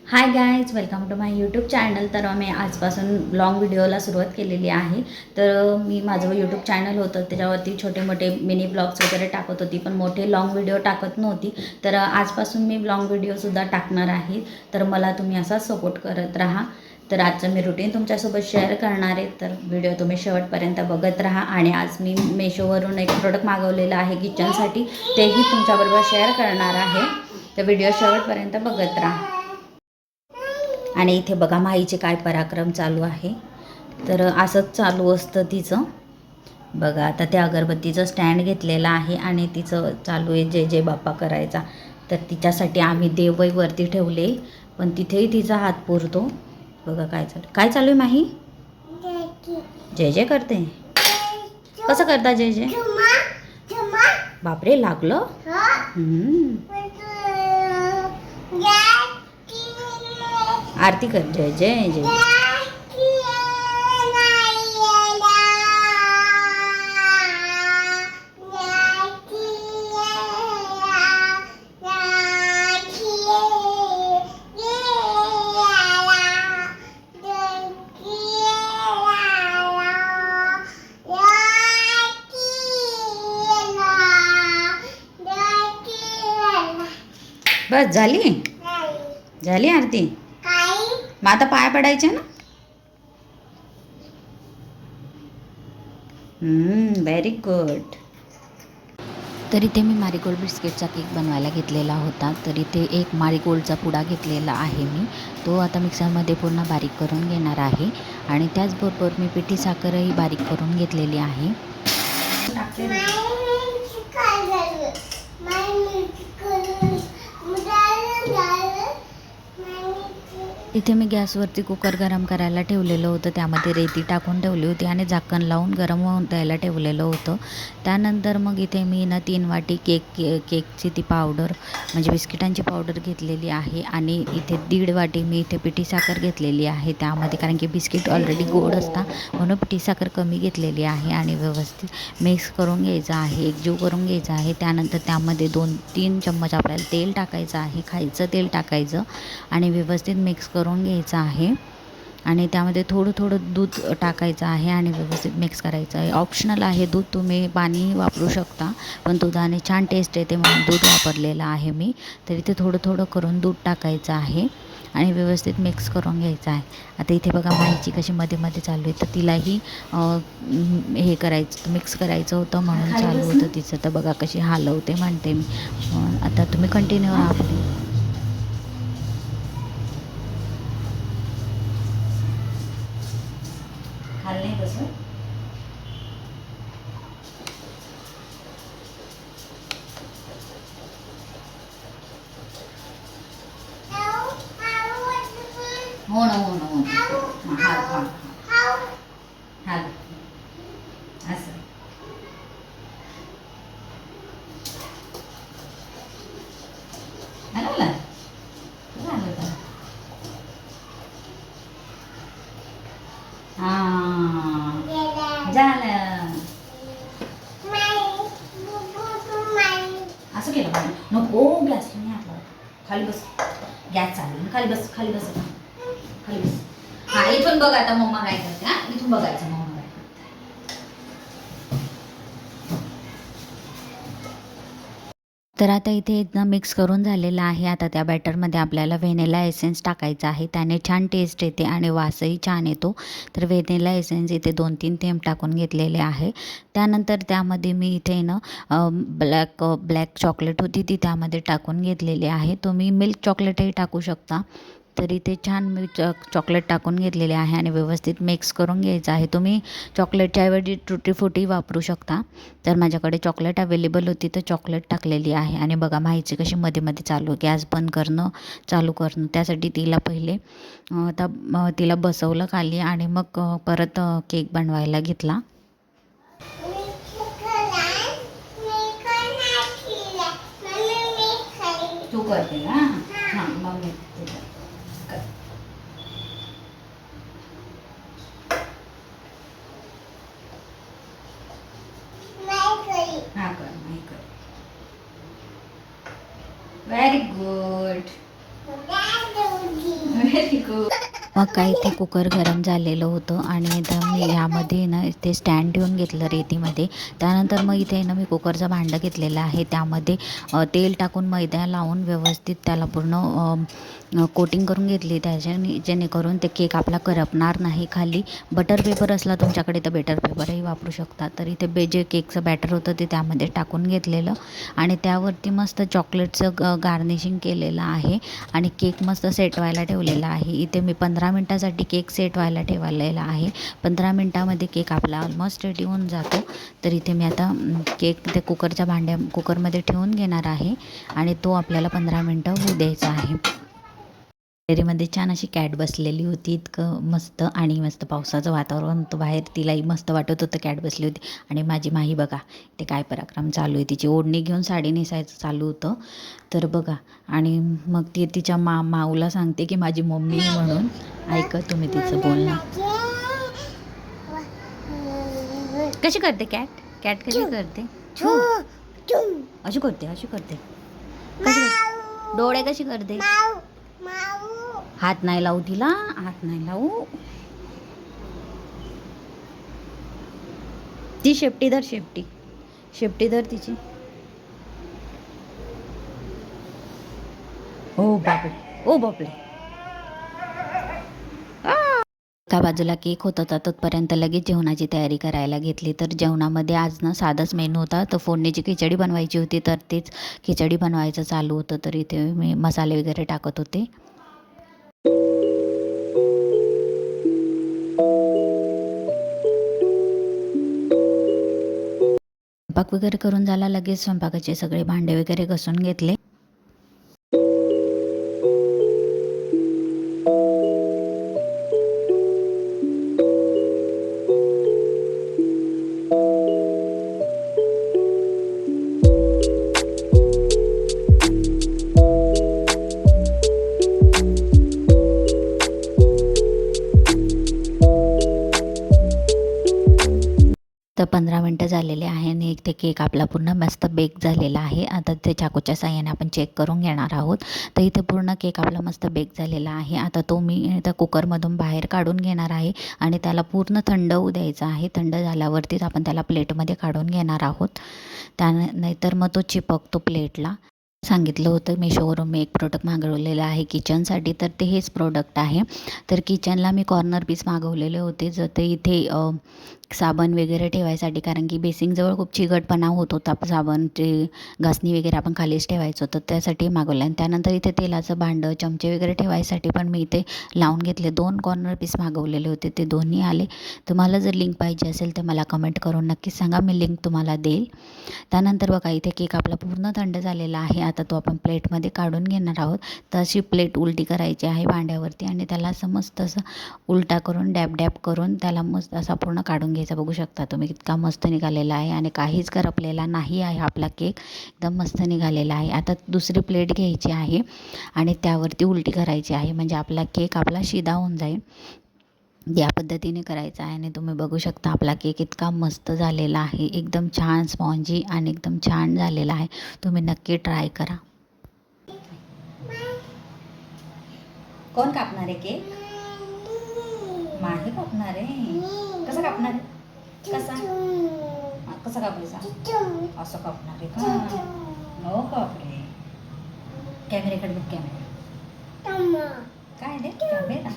High guys, welcome to my YouTube channel. तर मी आजपासून लॉंग व्हिडिओला सुरुवात केलेली आहे. तर मी माझं यूट्यूब चॅनल होतं त्याच्यावरती छोटे मोठे मिनी ब्लॉग्स वगैरे टाकत होती, पण मोठे लॉंग व्हिडिओ टाकत नव्हती. तर आजपासून मी लॉंग व्हिडिओसुद्धा टाकणार आहे. तर मला तुम्ही असा सपोर्ट करत राहा. तर आजचं मी रुटीन तुमच्यासोबत शेअर करणार आहे. तर व्हिडिओ तुम्ही शेवटपर्यंत बघत राहा. आणि आज मी मेशोवरून एक प्रोडक्ट मागवलेलं आहे किचनसाठी, तेही तुमच्याबरोबर शेअर करणार आहे. तर व्हिडिओ शेवटपर्यंत बघत राहा. आणि इथे बघा माईचे काय पराक्रम चालू आहे. तर असंच चालू असतं तिचं. बघा आता त्या अगरबत्तीचं स्टँड घेतलेलं आहे आणि तिचं चालू आहे जय जय बाप्पा करायचा. तर तिच्यासाठी आम्ही देवही वरती ठेवले, पण तिथेही तिचा हात पुरतो. बघा काय चालू आहे माही. जय जय करते. कसं करता जय जय. बापरे लागलं. आरती कर जय जय जय. बस झाली झाली आरती. मग आता पाय पडायचे ना. Very good. तर इथे मी मारीगोल्ड बिस्किटचा केक बनवायला घेतलेला होता. तर इथे एक मारीगोल्डचा पुडा घेतलेला आहे मी. तो आता मिक्सरमध्ये पूर्ण बारीक करून घेणार आहे. आणि त्याचबरोबर मी पिठी साखरही बारीक करून घेतलेली आहे. इथे मी गॅसवरती कुकर गरम करायला ठेवलेलं होतं. त्यामध्ये रेती टाकून ठेवली होती आणि झाकण लावून गरम होऊन द्यायला ठेवलेलं होतं. त्यानंतर मग इथे मी 3 वाटी केकची ती पावडर म्हणजे बिस्किटांची पावडर घेतलेली आहे. आणि इथे 1.5 वाटी मी इथे पिठी साखर घेतलेली आहे त्यामध्ये, कारण की बिस्किट ऑलरेडी गोड असतात म्हणून पिठी साखर कमी घेतलेली आहे. आणि व्यवस्थित मिक्स करून घ्यायचं आहे, एकजीव करून घ्यायचं आहे. त्यानंतर त्यामध्ये 2-3 चम्मच आपल्याला तेल टाकायचं आहे, खायचं तेल टाकायचं आणि व्यवस्थित मिक्स करून घ्यायचं आहे. आणि त्यामध्ये थोडं दूध टाकायचं आहे आणि व्यवस्थित मिक्स करायचं आहे. ऑप्शनल आहे दूध, तुम्ही पाणी वापरू शकता, पण दुधाने छान टेस्ट येते म्हणून दूध वापरलेलं आहे मी. तर इथे थोडं करून दूध टाकायचं आहे आणि व्यवस्थित मिक्स करून घ्यायचं आहे. आता इथे बघा माईची कशी मध्ये मध्ये चालू आहे, तर तिलाही हे करायचं मिक्स करायचं होतं म्हणून चालू होतं तिचं. तर बघा कशी हलवते म्हणते मी. आता तुम्ही कंटिन्यू राहा. खाल्ले कसं हो ना हाल असं. हलवला झालं का. झालं. असं केलं पाहिजे. नको गॅस नाही आपला. खाली बस. गॅस चालू खाली बस. खाली बस. हा इथून बघ आता मम्मा काय करते. हा इथून बघायचं मम्मा काय करते. तर आता इथे एकदम मिक्स करून झालेलं आहे. आता त्या बॅटरमध्ये आपल्याला व्हॅनिला एसेन्स टाकायचा आहे, त्याने छान टेस्ट येते आणि वासही छान येतो. तर व्हॅनिला एसेन्स इथे 2-3 थेंब टाकून घेतलेले आहे. त्यानंतर त्यामध्ये मी इथे ब्लॅक चॉकलेट होती ती त्यामध्ये टाकून घेतलेली आहे. तुम्ही मिल्क चॉकलेटही टाकू शकता. तर इथे छान मी चॉकलेट टाकून घेतलेले आहे आणि व्यवस्थित मिक्स करून घ्यायचं आहे. तुम्ही चॉकलेटच्या ऐवजी टुटी फ्रुटी वापरू शकता. तर माझ्याकडे चॉकलेट अवेलेबल होती तर चॉकलेट टाकलेली आहे. आणि बघा माईची कशी मध्ये मध्ये चालू, गॅस बंद करणं चालू करणं. त्यासाठी तिला पहिले तिला बसवलं खाली आणि मग परत केक बनवायला घेतला. तू करते का. हां मग हाँ कर नहीं कर. Very good. मग काय इथे कुकर गरम झालेलं होतं आणि आता मी यामध्ये ना ते स्टँड ठेवून घेतलं रेतीमध्ये. त्यानंतर मग इथे ना मी कुकरचं भांडं घेतलेलं आहे. त्यामध्ये तेल टाकून मैदा लावून व्यवस्थित त्याला पूर्ण कोटिंग करून घेतली. त्याच्याने जेणेकरून ते केक आपला करपणार नाही. खाली बटर पेपर असला तुमच्याकडे तर बटर पेपरही वापरू शकता. तर इथे जे केकचं बॅटर होतं ते त्यामध्ये टाकून घेतलेलं आणि त्यावरती मस्त चॉकलेटचं गार्निशिंग केलेलं आहे आणि केक मस्त सेट व्हायला ठेवलेला आहे. इथे मी 15 मिनटासाठी केक सेट व्हायला ठेवलेला आहे. 15 मिनटामध्ये केक आपला ऑलमोस्ट रेडी होऊन जातो. तर इथे मी आता केक ते कुकरमध्ये ठेवून घेणार आहे आणि तो आपल्याला 15 मिनटं होऊ द्यायचा आहे. गॅलरीमध्ये छान अशी कॅट बसलेली होती. इतकं मस्त आणि मस्त पावसाचं वातावरण होतं बाहेर. तिलाही मस्त वाटत होतं कॅट बसली होती. आणि माझी माही बघा ते काय पराक्रम चालू आहे. तिची ओढणी घेऊन साडी नेसायचं चालू होतं. तर बघा आणि मग ती तिच्या माऊला सांगते की माझी मम्मी म्हणून. ऐका तुम्ही तिचं बोलणं. कशी करते कॅट कशी करते? अशी करते कशी करते डोळे कशी करते? हात नाही लावू तिला, हात नाही लावू. ती शेपटी धर, शेपटी धर तिची. ओ बापरे. एका बाजूला केक होत होता तोपर्यंत लगेच जेवणाची तयारी करायला घेतली. तर जेवणामध्ये आज ना साधाच मेनू होता. तर फोडणीची खिचडी बनवायची होती. तर तेच खिचडी बनवायचं चालू होतं. तर इथे मी मसाले वगैरे टाकत होते. स्वयंपाक वगैरे करून झाला. लगेच स्वयंपाकाचे सगळे भांडे वगैरे घासून घेतले. तर 15 मिनटं झालेले आहे आणि ते केक आपला पूर्ण मस्त बेक झालेला आहे. आता ते चाकूच्या साहाय्याने आपण चेक करून घेणार आहोत. तर इथे पूर्ण केक आपला मस्त बेक झालेला आहे. आता तो मी त्या कुकरमधून बाहेर काढून घेणार आहे आणि त्याला पूर्ण थंड होऊ द्यायचा आहे. थंड झाल्यावरतीच आपण त्याला प्लेटमध्ये काढून घेणार आहोत. नाहीतर मग तो चिपकतो प्लेटला. सांगितलं होतं मीशोवरून मी एक प्रोडक्ट मागवलेलं आहे किचनसाठी. तर ते हेच प्रोडक्ट आहे. तर किचनला मी कॉर्नर पीस मागवलेले होते. जर ते इथे साबण वगैरे ठेवायसाठी, कारण की बेसिंगजवळ खूप चिकटपणा होत होता. साबण ते घासणी वगैरे आपण खालीच ठेवायचं होतं, त्यासाठी मागवलं. आणि त्यानंतर इथे तेलाचं भांडं चमचे वगैरे ठेवायसाठी पण मी इथे लावून घेतले. 2 कॉर्नर पीस मागवलेले होते, ते दोन्ही आले. तुम्हाला जर लिंक पाहिजे असेल तर मला कमेंट करून नक्कीच सांगा, मी लिंक तुम्हाला देईल. त्यानंतर बघा इथे केक आपला पूर्ण थंड झालेला आहे. आता तो आपण प्लेटमध्ये काढून घेणार आहोत. तर अशी प्लेट उलटी करायची आहे भांड्यावरती आणि त्याला असं मस्त असं उलटा करून डॅब करून त्याला मस्त असा पूर्ण काढून घ्यायचा. बघू शकता तुम्ही इतका मस्त निघालेला आहे आणि काहीच करपलेला नाही आहे आपला केक. एकदम मस्त निघालेला आहे. आता दुसरी प्लेट घ्यायची आहे आणि त्यावरती उलटी करायची आहे, म्हणजे आपला केक आपला शिदा होऊन जाईल. या पद्धतीने करायचं आहे. आणि तुम्ही बघू शकता आपला केक इतका मस्त झालेला आहे. एकदम छान स्पॉन्जी आणि एकदम छान झालेला आहे. तुम्ही नक्की ट्राय करा. कोण कापणार आहे केक? माही कापणार आहे. कसा कापणार आहे? कसा कापायचा? असं कापणार आहे का? हो कापरे. कॅमेऱ्याकडे बघ. कॅमेरा काय रे? कॅमेरा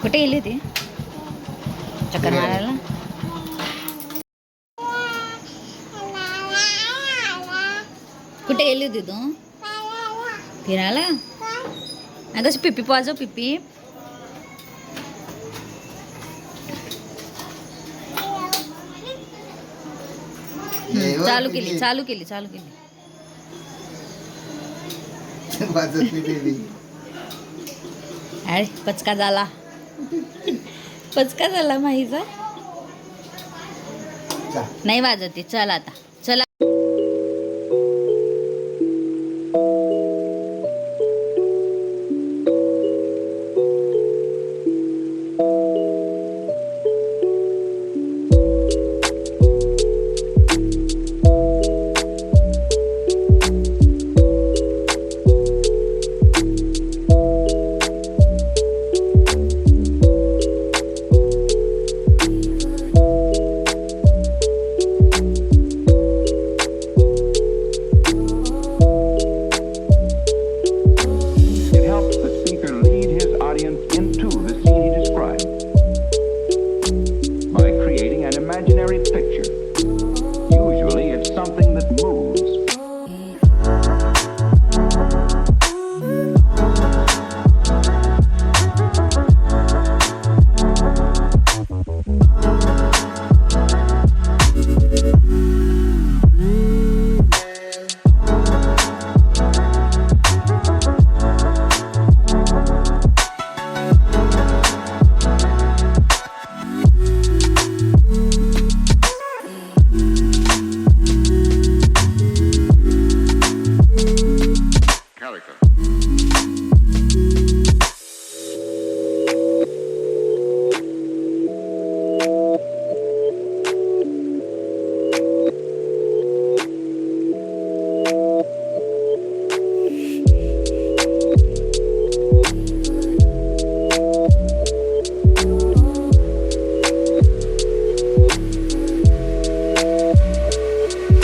कुठे गेली ती? चक्कर मारायला. कुठे गेली होती तू? फिरायला? अगं पिपी वाजव पिपी. चालू केली. अरे पचका झाला माहीचा. का? नाही वाजते. चल आता चला. It helps the speaker lead his audience into the scene he describes by creating an imaginary picture. Usually it's something that moves.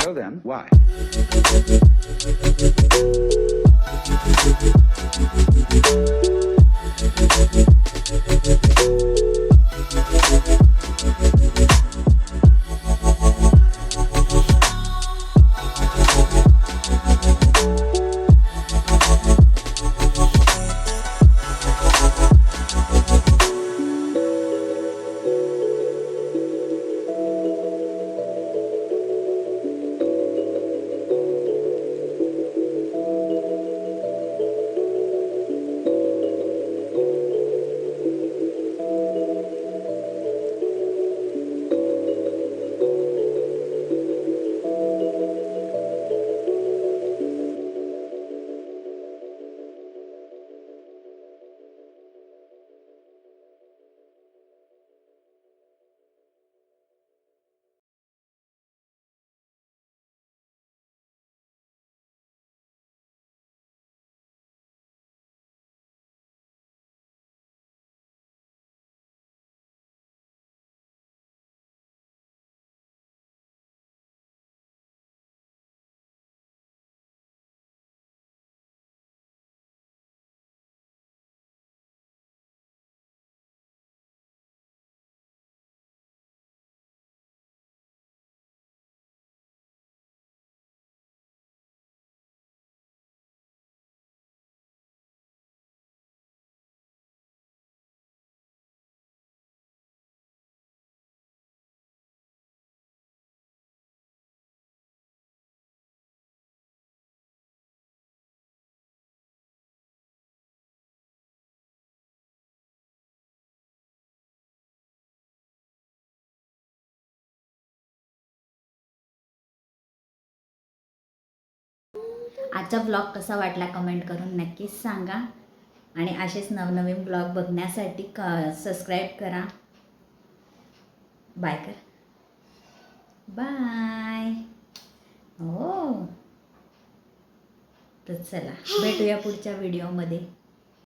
So then, why? आजचा ब्लॉग कसा वाटला कमेंट करून नक्कीच सांगा. आणि असेच नवनवीन ब्लॉग बघण्यासाठी सबस्क्राईब करा. बाय कर. बाय. हो तर चला भेटूया पुढच्या व्हिडिओमध्ये.